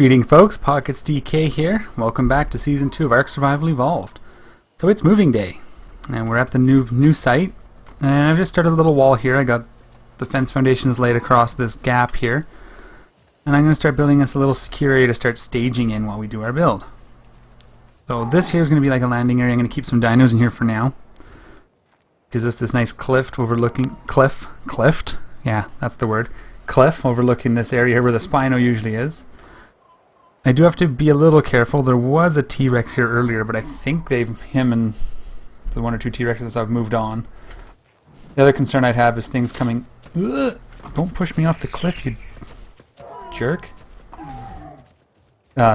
Greeting folks, Pockets DK here. Welcome back to Season 2 of ARK Survival Evolved. So it's moving day, and we're at the new site, and I've just started a little wall here. I got the fence foundations laid across this gap here, and I'm going to start building us a little secure area to start staging in while we do our build. So this here is going to be like a landing area. I'm going to keep some dinos in here for now. Gives us this nice cliff overlooking, cliff, yeah, that's the word, cliff overlooking this area here where the Spino usually is. I do have to be a little careful. There was a T-Rex here earlier, but I think him and the one or two T-Rexes have moved on. The other concern I'd have is things coming... Ugh, don't push me off the cliff, you jerk.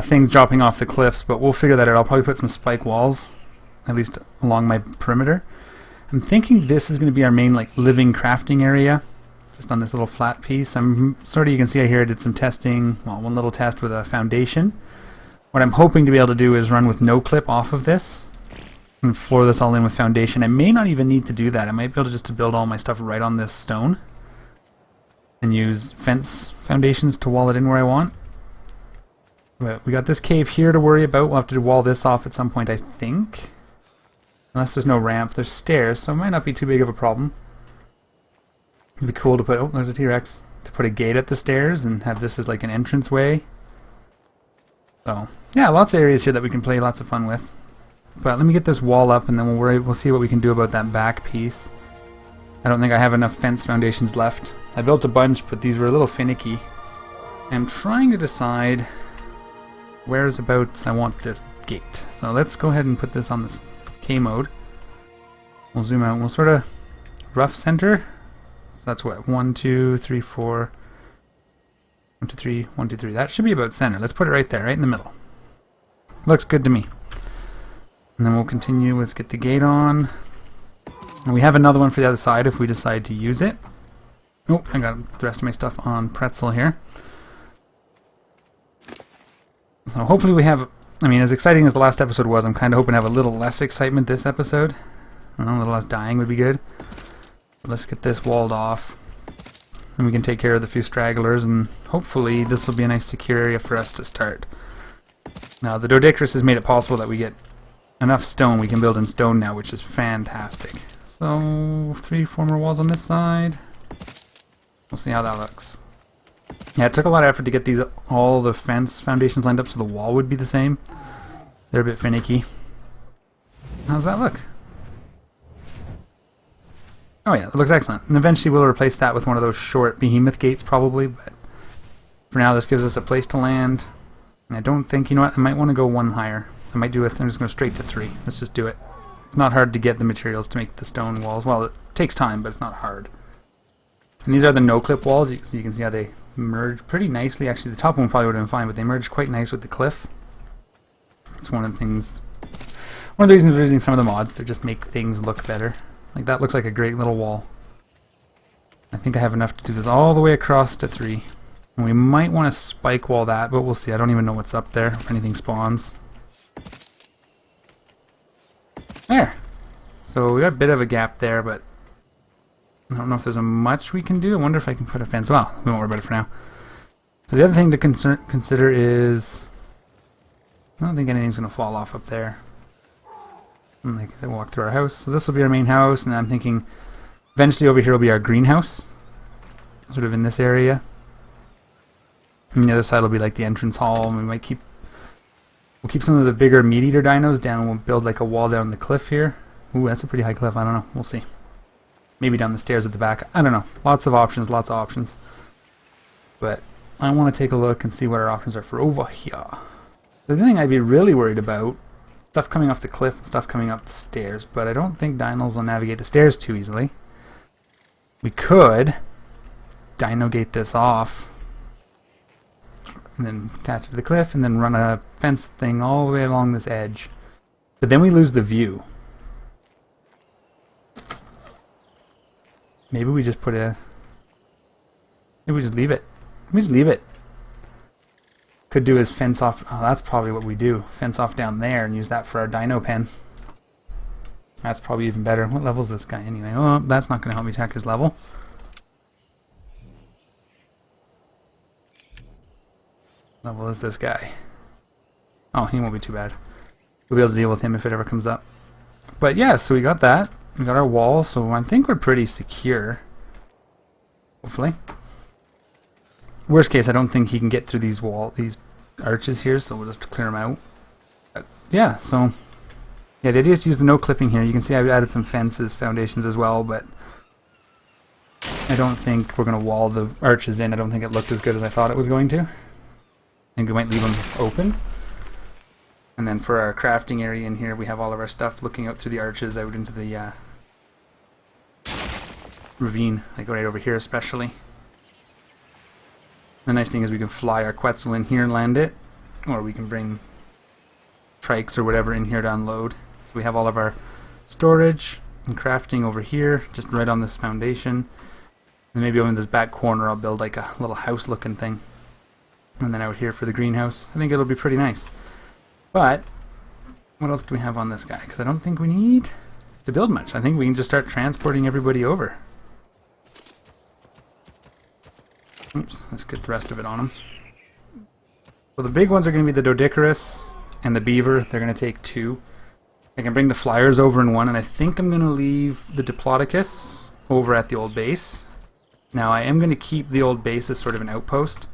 Things dropping off the cliffs, but we'll figure that out. I'll probably put some spike walls, at least along my perimeter. I'm thinking this is going to be our main living crafting area. Just on this little flat piece. You can see here I did some testing, well, one little test with a foundation. What I'm hoping to be able to do is run with no clip off of this and floor this all in with foundation. I may not even need to do that. I might be able to just build all my stuff right on this stone and use fence foundations to wall it in where I want. But we got this cave here to worry about. We'll have to wall this off at some point, I think. Unless there's no ramp. There's stairs, so it might not be too big of a problem. It'd be cool to put, oh, there's a T-Rex, to put a gate at the stairs and have this as like an entrance way. So, yeah, lots of areas here that we can play lots of fun with. But let me get this wall up and then we'll see what we can do about that back piece. I don't think I have enough fence foundations left. I built a bunch, but these were a little finicky. I'm trying to decide whereabouts I want this gate. So let's go ahead and put this on this K mode. We'll zoom out. We'll sort of rough center. That's what, 1, 2, 3, 4, 1, 2, 3, 1, 2, 3. That should be about center. Let's put it right there, right in the middle. Looks good to me. And then we'll continue. Let's get the gate on. And we have another one for the other side if we decide to use it. Oh, I got the rest of my stuff on pretzel here. So hopefully we have, I mean, as exciting as the last episode was, I'm kind of hoping to have a little less excitement this episode. I don't know, a little less dying would be good. Let's get this walled off, and we can take care of the few stragglers, and hopefully this will be a nice secure area for us to start. Now the Doedicurus has made it possible that we get enough stone we can build in stone now, which is fantastic. So 3, 4 more walls on this side. We'll see how that looks. Yeah, it took a lot of effort to get all the fence foundations lined up so the wall would be the same. They're a bit finicky. How's that look? Oh yeah, it looks excellent. And eventually we'll replace that with one of those short behemoth gates probably, but for now this gives us a place to land. And I don't think, you know what, I might want to go one higher. I might do it, I'm just going to go straight to 3. Let's just do it. It's not hard to get the materials to make the stone walls. Well, it takes time, but it's not hard. And these are the no-clip walls, so you can see how they merge pretty nicely. Actually, the top one probably would have been fine, but they merge quite nice with the cliff. It's one of the things, one of the reasons we're using some of the mods, they just make things look better. Like that looks like a great little wall. I think I have enough to do this all the way across to 3. And we might want to spike wall that, but we'll see. I don't even know what's up there, if anything spawns. There! So we got a bit of a gap there, but I don't know if there's much we can do. I wonder if I can put a fence. Well, we won't worry about it for now. So the other thing to consider is... I don't think anything's going to fall off up there. And like they walk through our house. So this will be our main house, and I'm thinking eventually over here will be our greenhouse, sort of in this area. And the other side will be like the entrance hall, and we'll keep some of the bigger meat eater dinos down, and we'll build like a wall down the cliff here. Ooh, that's a pretty high cliff. I don't know. We'll see. Maybe down the stairs at the back. I don't know. Lots of options. Lots of options. But I want to take a look and see what our options are for over here. The thing I'd be really worried about, stuff coming off the cliff and stuff coming up the stairs, but I don't think dinos will navigate the stairs too easily. We could dino gate this off and then attach it to the cliff and then run a fence thing all the way along this edge. But then we lose the view. Maybe we just put a... Maybe we just leave it. We just leave it. Could do is fence off... Oh, that's probably what we do. Fence off down there and use that for our dino pen. That's probably even better. What level is this guy anyway? Oh, that's not going to help me attack his level. level is this guy? Oh, he won't be too bad. We'll be able to deal with him if it ever comes up. But yeah, so we got that. We got our wall, so I think we're pretty secure. Hopefully. Worst case, I don't think he can get through these arches here, so we'll just clear them out. But yeah, so yeah, the idea is to use the no clipping here. You can see I've added some fences, foundations as well, but I don't think we're going to wall the arches in. I don't think it looked as good as I thought it was going to. I think we might leave them open. And then for our crafting area in here, we have all of our stuff looking out through the arches out into the ravine, like right over here especially. The nice thing is we can fly our Quetzal in here and land it, or we can bring trikes or whatever in here to unload. So we have all of our storage and crafting over here, just right on this foundation. And maybe over in this back corner I'll build like a little house looking thing. And then out here for the greenhouse. I think it'll be pretty nice. But what else do we have on this guy? Because I don't think we need to build much. I think we can just start transporting everybody over. Oops, let's get the rest of it on him. So the big ones are going to be the Doedicurus and the beaver. They're going to take 2. I can bring the flyers over in 1, and I think I'm going to leave the Diplodocus over at the old base. Now I am going to keep the old base as sort of an outpost.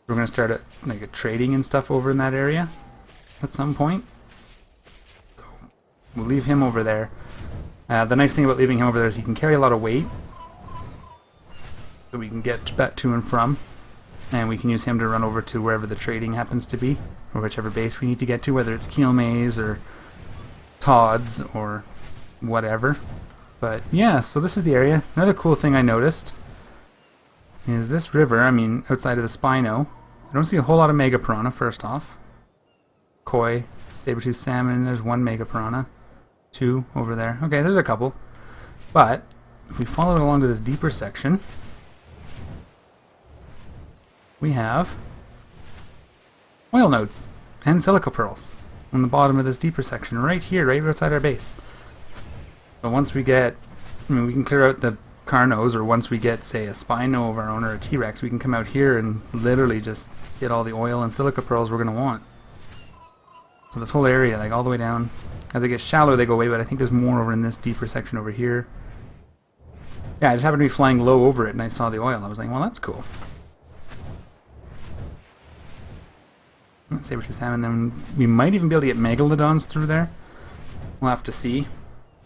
We're going to start a trading and stuff over in that area at some point. So we'll leave him over there. The nice thing about leaving him over there is he can carry a lot of weight. So we can get back to and from, and we can use him to run over to wherever the trading happens to be, or whichever base we need to get to, whether it's Keelmaze or Todd's or whatever. But yeah, so this is the area. Another cool thing I noticed is this river. I mean, outside of the Spino, I don't see a whole lot of Mega Piranha, first off. Koi, saber-tooth salmon, there's 1 Mega Piranha. 2 over there. Okay, there's a couple. But if we follow it along to this deeper section, we have oil nodes and silica pearls on the bottom of this deeper section, right here, right outside our base. So once we get, I mean, we can clear out the Carnos, or once we get, say, a Spino of our own or a T-Rex, we can come out here and literally just get all the oil and silica pearls we're going to want. So this whole area, like all the way down, as it gets shallower they go away, but I think there's more over in this deeper section over here. Yeah, I just happened to be flying low over it and I saw the oil. I was like, well, that's cool. Saber-tooth salmon, then we might even be able to get megalodons through there. We'll have to see.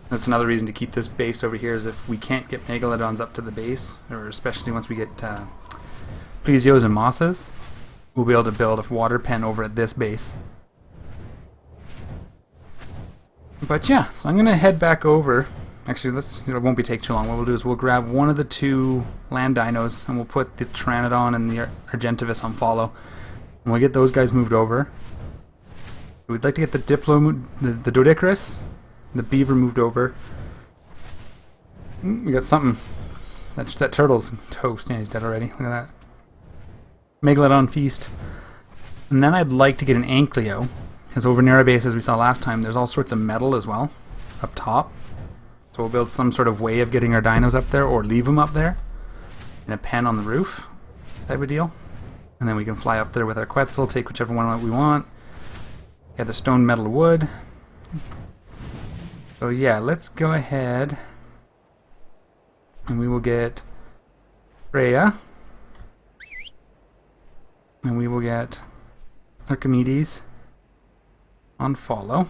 That's another reason to keep this base over here, is if we can't get megalodons up to the base, or especially once we get plesio's and mossas, we'll be able to build a water pen over at this base. But yeah, so I'm going to head back over. Actually, it won't take too long. What we'll do is we'll grab one of the 2 land dinos, and we'll put the Pteranodon and the Argentavis on follow. And we'll get those guys moved over. We'd like to get the the Doedicurus, the beaver moved over. We got something. That turtle's toast. Yeah, he's dead already. Look at that. Megalodon feast. And then I'd like to get an Ankylo, because over near our base, as we saw last time, there's all sorts of metal as well up top. So we'll build some sort of way of getting our dinos up there, or leave them up there in a pen on the roof type of deal. And then we can fly up there with our Quetzal, take whichever one we want. Get the stone, metal, wood. So yeah, let's go ahead and we will get Freya. And we will get Archimedes on follow.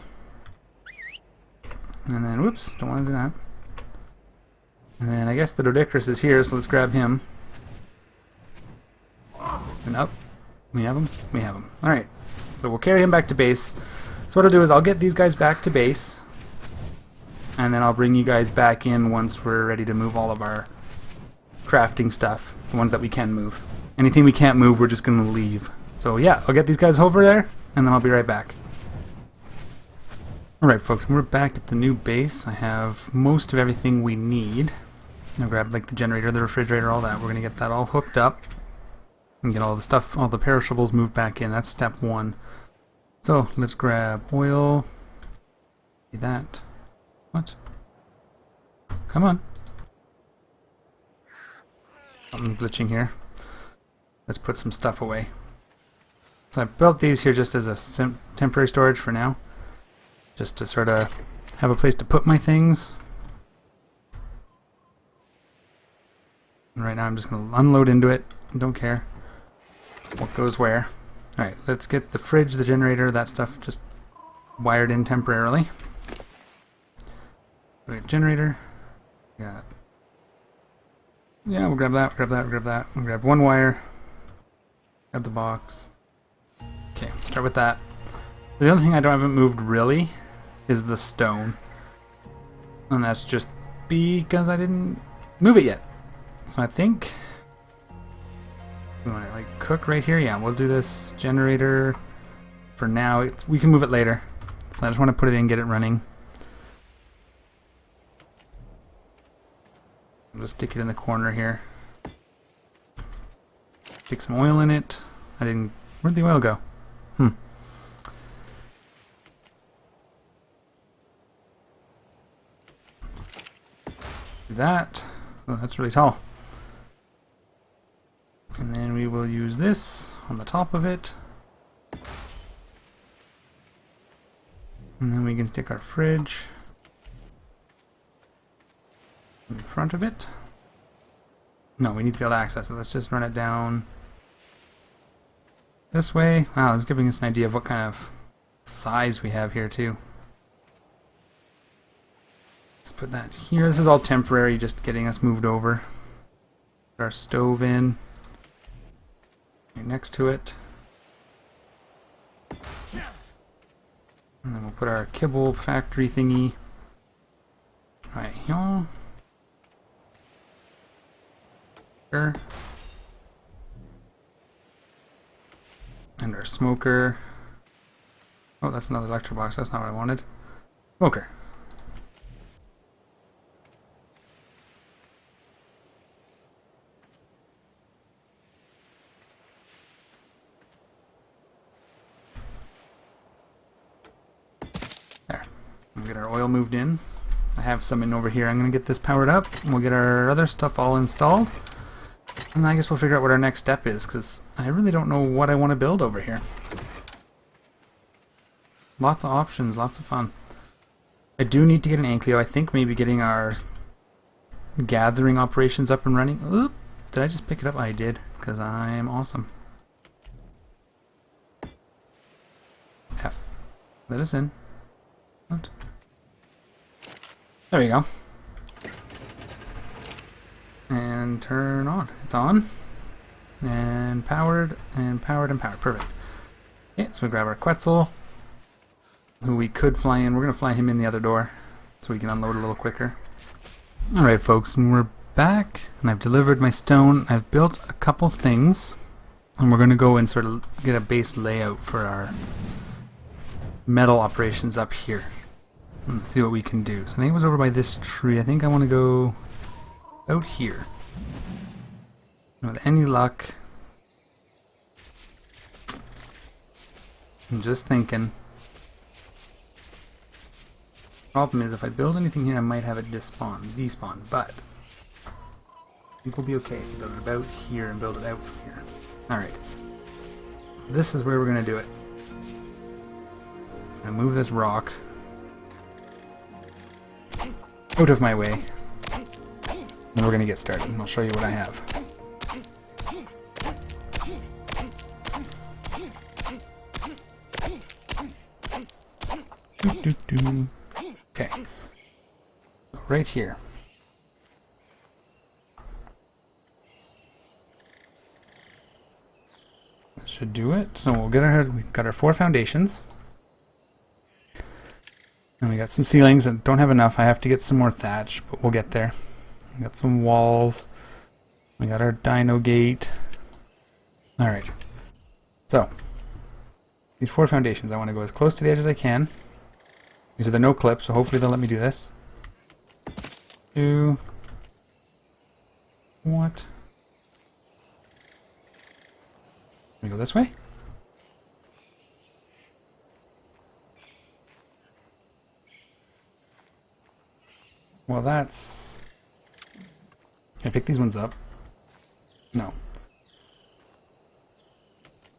And then, whoops, don't want to do that. And then I guess the Doedicurus is here, so let's grab him. And up. We have him? We have him. Alright. So we'll carry him back to base. So what I'll do is I'll get these guys back to base. And then I'll bring you guys back in once we're ready to move all of our crafting stuff. The ones that we can move. Anything we can't move, we're just going to leave. So yeah, I'll get these guys over there, and then I'll be right back. Alright folks, we're back at the new base. I have most of everything we need. I'll grab like the generator, the refrigerator, all that. We're going to get that all hooked up. And get all the stuff, all the perishables moved back in. That's step 1. So let's grab oil. See that. What? Come on. Something's glitching here. Let's put some stuff away. So I built these here just as a temporary storage for now. Just to sort of have a place to put my things. And right now I'm just going to unload into it. Don't care what goes where. Alright, let's get the fridge, the generator, that stuff just wired in temporarily. We got generator. Got. Yeah, we'll grab that, grab that, grab that. We'll grab one wire. Grab the box. Okay, start with that. The only thing I haven't moved really is the stone. And that's just because I didn't move it yet. So I think we want to like cook right here. Yeah, we'll do this generator for now. We can move it later. So I just want to put it in, get it running. I'll just stick it in the corner here. Stick some oil in it. Where'd the oil go? Do that. Oh, that's really tall. And then we will use this on the top of it. And then we can stick our fridge in front of it. No, we need to be able to access it. Let's just run it down this way. Wow, it's giving us an idea of what kind of size we have here too. Let's put that here. This is all temporary, just getting us moved over. Put our stove in. Right next to it. And then we'll put our kibble factory thingy right here. Sure. And our smoker. Oh, that's another lecture box. That's not what I wanted. Smoker. There. We'll get our oil moved in. I have some in over here. I'm going to get this powered up. And we'll get our other stuff all installed. And I guess we'll figure out what our next step is, because I really don't know what I want to build over here. Lots of options, lots of fun. I do need to get an Ankylo. I think maybe getting our gathering operations up and running. Oop, did I just pick it up? I did, because I'm awesome. F. Let us in. What? There we go. And turn on. It's on. And powered, and powered, and powered. Perfect. Okay, so we grab our Quetzal, who we could fly in. We're going to fly him in the other door, so we can unload a little quicker. Alright folks, and we're back, and I've delivered my stone. I've built a couple things, and we're going to go and sort of get a base layout for our metal operations up here. Let's see what we can do. So I think it was over by this tree. I think I want to go out here. And with any luck, I'm just thinking. Problem is, if I build anything here, I might have it despawn, but I think we'll be okay if we build it about here and build it out from here. Alright. This is where we're going to do it. I'm going to move this rock out of my way. And we're going to get started, and I'll show you what I have. Okay. Right here. That should do it. So we'll get we've got our 4 foundations. And we got some ceilings and don't have enough. I have to get some more thatch, but we'll get there. We got some walls. We got our dino gate. Alright. So, these 4 foundations, I want to go as close to the edge as I can. These are the no clips, so hopefully they'll let me do this. 2. What? Can we go this way? Well, that's... Can I pick these ones up? No.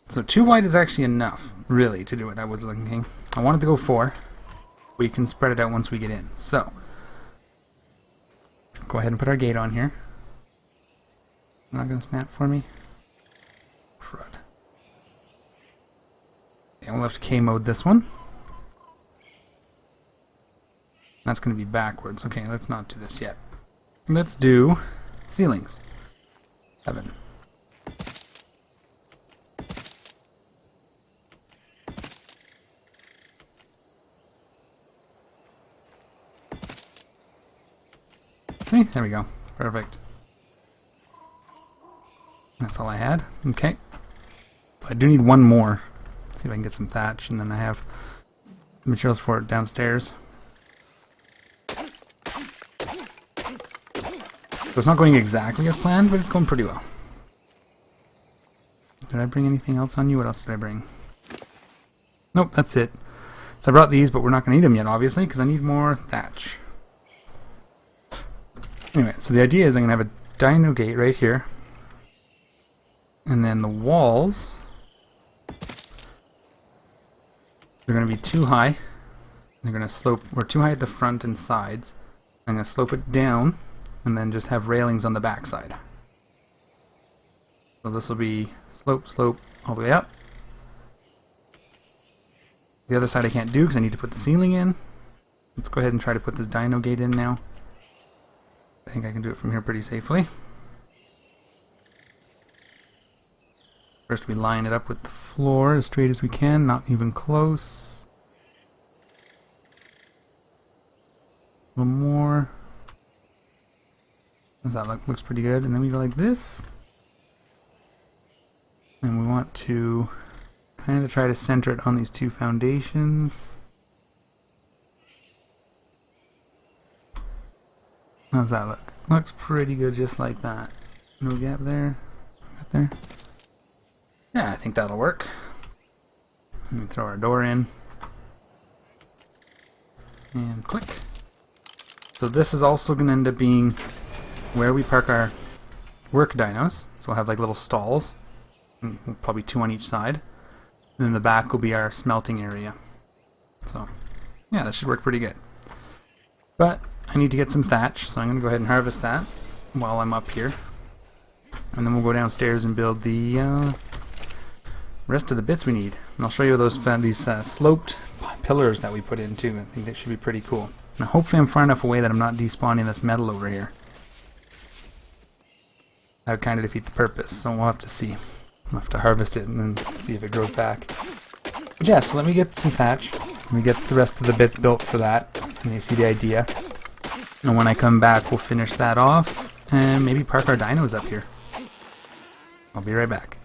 So 2 wide is actually enough, really, to do what I was thinking. I wanted to go 4. We can spread it out once we get in. So, go ahead and put our gate on here. Not going to snap for me? Crud. Okay, we'll have to K-mode this one. That's going to be backwards. Okay, let's not do this yet. Let's do ceilings. 7. See, there we go. Perfect. That's all I had. Okay. So I do need one more. Let's see if I can get some thatch, and then I have materials for it downstairs. So it's not going exactly as planned, but it's going pretty well. Did I bring anything else on you? What else did I bring? Nope, that's it. So I brought these, but we're not going to need them yet, obviously, because I need more thatch. Anyway, so the idea is I'm going to have a dino gate right here. And then the walls, they're going to be too high. They're going to slope, we're too high at the front and sides. I'm going to slope it down and then just have railings on the back side. So this will be slope, slope, all the way up. The other side I can't do because I need to put the ceiling in. Let's go ahead and try to put this dino gate in now. I think I can do it from here pretty safely. First we line it up with the floor as straight as we can, not even close. A little more. That looks pretty good. And then we go like this. And we want to kind of try to center it on these two foundations. How's that look? Looks pretty good just like that. No gap there. Right there. Yeah, I think that'll work. Let me throw our door in. And click. So this is also going to end up being where we park our work dinos. So we'll have like little stalls. Probably 2 on each side. And then the back will be our smelting area. So, yeah, that should work pretty good. But I need to get some thatch, so I'm going to go ahead and harvest that while I'm up here. And then we'll go downstairs and build the rest of the bits we need. And I'll show you these sloped pillars that we put in too. I think they should be pretty cool. Now hopefully I'm far enough away that I'm not despawning this metal over here. That would kind of defeat the purpose, so we'll have to see. I'll have to harvest it and then see if it grows back. But yeah, so let me get some thatch. Let me get the rest of the bits built for that. And you see the idea. And when I come back, we'll finish that off and maybe park our dinos up here. I'll be right back.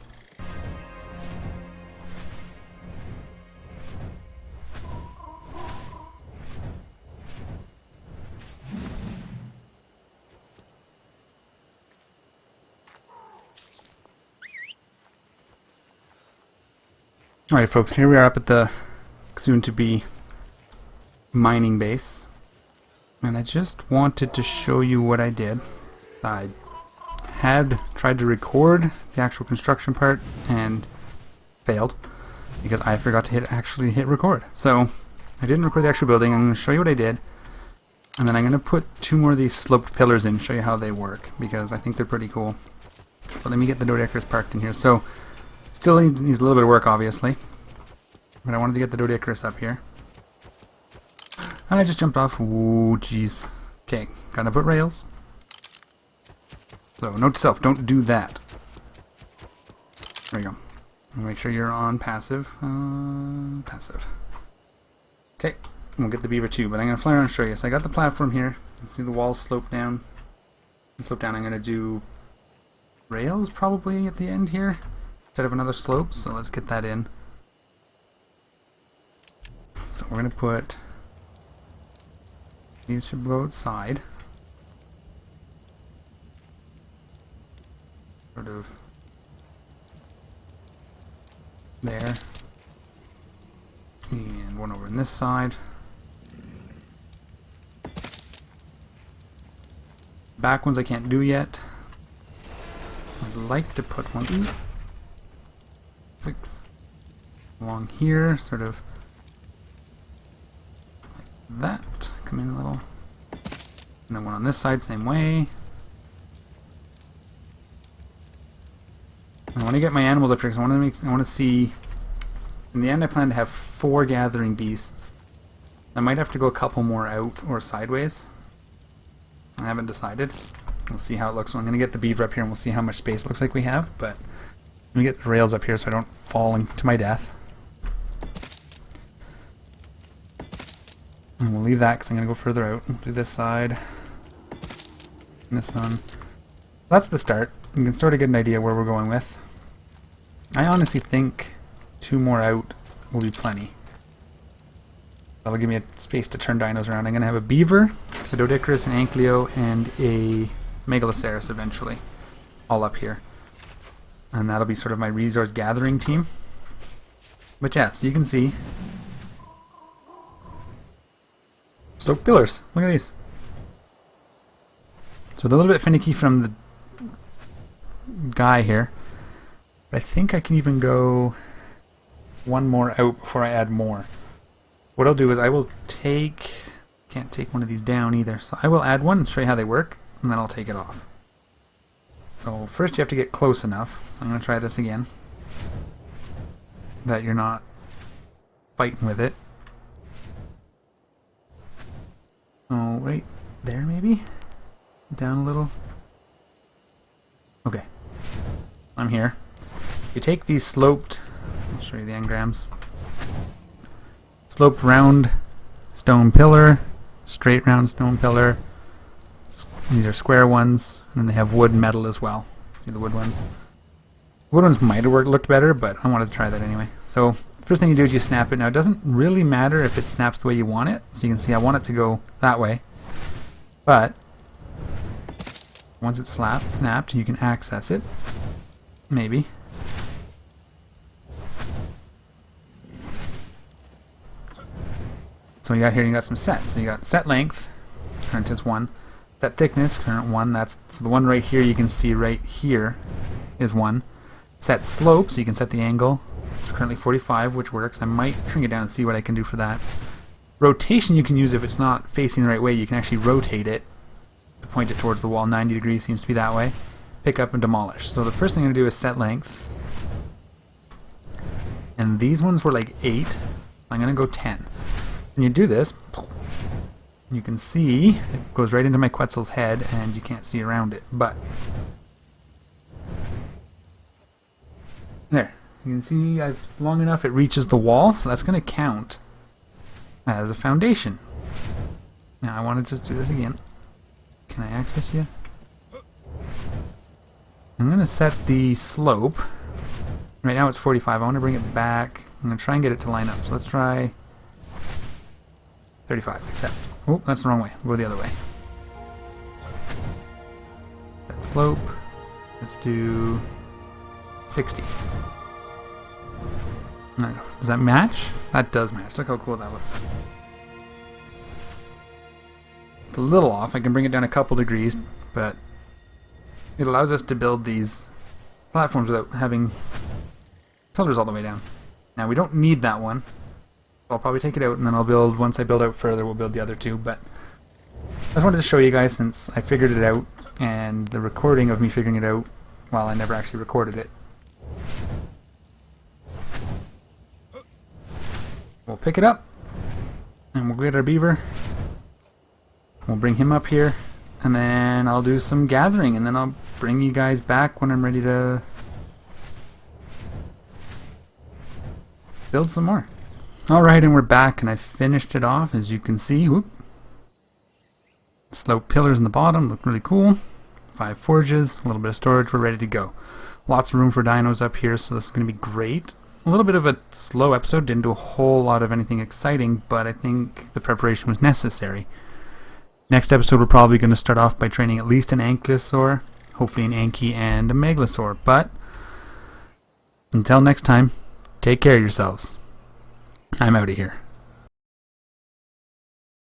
Alright folks, here we are up at the soon-to-be mining base. And I just wanted to show you what I did. I had tried to record the actual construction part and failed because I forgot to actually hit record. So I didn't record the actual building. I'm going to show you what I did. And then I'm going to put 2 more of these sloped pillars in, show you how they work, because I think they're pretty cool. So let me get the dodeckers parked in here. So still needs a little bit of work, obviously. But I wanted to get the dodeckers up here. And I just jumped off. Ooh, jeez. Okay, gotta put rails. So, note to self, don't do that. There we go. Make sure you're on passive. Passive. Okay, we'll get the beaver too, but I'm gonna fly around and show you. So I got the platform here. See the walls slope down. Slope down. I'm gonna do rails probably at the end here instead of another slope. So let's get that in. So we're gonna put these should go outside. Sort of there. And one over on this side. Back ones I can't do yet. I'd like to put one. 6. along here, sort of like that. Come in a little. And then one on this side, same way. I want to get my animals up here because I want to see. In the end, I plan to have 4 gathering beasts. I might have to go a couple more out or sideways. I haven't decided. We'll see how it looks. So I'm going to get the beaver up here and we'll see how much space it looks like we have. But let me get the rails up here so I don't fall into my death. And we'll leave that because I'm going to go further out. We'll do this side. And this one. That's the start. You can sort of get an idea where we're going with. I honestly think 2 more out will be plenty. That'll give me a space to turn dinos around. I'm going to have a beaver, a Doedicurus, an Ankylo, and a Megaloceros eventually. All up here. And that'll be sort of my resource gathering team. But yeah, so you can see. Sloped pillars. Look at these. So they're a little bit finicky from the guy here. But I think I can even go 1 more out before I add more. What I'll do is I will take... Can't take one of these down either. So I will add one and show you how they work. And then I'll take it off. So first you have to get close enough. So I'm going to try this again. That you're not fighting with it. Oh, right there maybe? Down a little. Okay. I'm here. You take these sloped... I'll show you the engrams. Sloped round stone pillar, straight round stone pillar. These are square ones, and then they have wood and metal as well. See the wood ones? Wood ones might have looked better, but I wanted to try that anyway. So, first thing you do is you snap it. Now, it doesn't really matter if it snaps the way you want it. So you can see I want it to go that way. But, once it's snapped, you can access it. Maybe. So you got here, you got some sets. So you got set length, current is 1. Set thickness, current 1. That's so the one right here you can see right here is 1. Set slope, so you can set the angle. It's currently 45, which works. I might shrink it down and see what I can do for that. Rotation you can use if it's not facing the right way. You can actually rotate it to point it towards the wall. 90 degrees seems to be that way. Pick up and demolish. So the first thing I'm going to do is set length. And these ones were like 8. I'm going to go 10. When you do this, you can see it goes right into my Quetzal's head and you can't see around it, but there, you can see it's long enough it reaches the wall, so that's going to count as a foundation. Now I want to just do this again. Can I access you? I'm going to set the slope. Right now it's 45. I want to bring it back. I'm going to try and get it to line up. So let's try 35, accept. Oh, that's the wrong way. We'll go the other way. That slope. Let's do 60. Does that match? That does match. Look how cool that looks. It's a little off. I can bring it down a couple degrees, but it allows us to build these platforms without having pillars all the way down. Now, we don't need that one. I'll probably take it out and then I'll build, once I build out further, we'll build the other 2, but I just wanted to show you guys since I figured it out and the recording of me figuring it out, well, I never actually recorded it. We'll pick it up and we'll get our beaver. We'll bring him up here and then I'll do some gathering and then I'll bring you guys back when I'm ready to build some more. Alright, and we're back, and I finished it off, as you can see. Whoop. Slope pillars in the bottom, look really cool. 5 forges, a little bit of storage, we're ready to go. Lots of room for dinos up here, so this is going to be great. A little bit of a slow episode, didn't do a whole lot of anything exciting, but I think the preparation was necessary. Next episode, we're probably going to start off by training at least an Ankylosaur, hopefully an Anky and a Megalosaur, but until next time, take care of yourselves. I'm out of here.